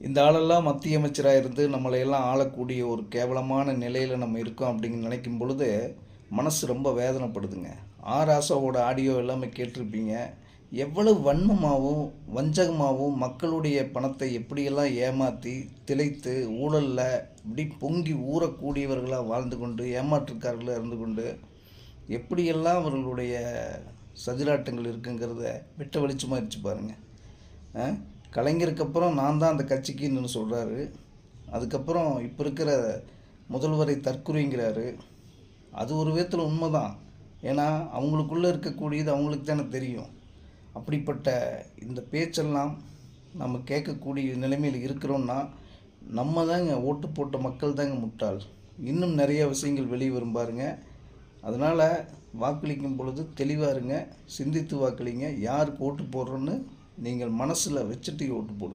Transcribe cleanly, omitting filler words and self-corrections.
இந்த ஆளெல்லாம் மத்திய அமைச்சராக இருந்து நம்மளையெல்லாம் ஆளக்கூடிய ஒரு கேவலமான நிலையில் நம்ம இருக்கோம் அப்படிங்கிற நினைக்கும் பொழுது மனசு ரொம்ப வேதனைப்படுதுங்க. ஆராசாவோட ஆடியோ எல்லாமே கேட்டிருப்பீங்க. எவ்வளவு வன்மமாகவும் வஞ்சகமாகவும் மக்களுடைய பணத்தை எப்படியெல்லாம் ஏமாற்றி திளைத்து ஊழலில் இப்படி பொங்கி ஊறக்கூடியவர்களாக வாழ்ந்து கொண்டு ஏமாற்றுக்காரர்களாக இருந்து கொண்டு எப்படியெல்லாம் அவர்களுடைய சதிராட்டங்கள் இருக்குங்கிறத வெட்ட வெளிச்சமாக இருச்சு பாருங்கள். கலைஞருக்கு அப்புறம் நான் தான் அந்த கட்சிக்குன்னு சொல்கிறாரு. அதுக்கப்புறம் இப்போ இருக்கிற முதல்வரை தற்குறிங்கிறாரு. அது ஒரு விதத்தில் உண்மை தான். ஏன்னா அவங்களுக்குள்ளே இருக்கக்கூடியது அவங்களுக்கு தானே தெரியும். அப்படிப்பட்ட இந்த பேச்செல்லாம் நம்ம கேட்கக்கூடிய நிலைமையில் இருக்கிறோன்னா நம்ம தாங்க ஓட்டு போட்ட மக்கள் தாங்க முட்டாள். இன்னும் நிறைய விஷயங்கள் வெளியே வரும் பாருங்க. அதனால் வாக்களிக்கும் பொழுது தெளிவாக இருங்க, சிந்தித்து வாக்களிங்க. யாருக்கு ஓட்டு போடுறோன்னு நீங்கள் மனசில் வச்சுட்டு ஓட்டு போடுங்க.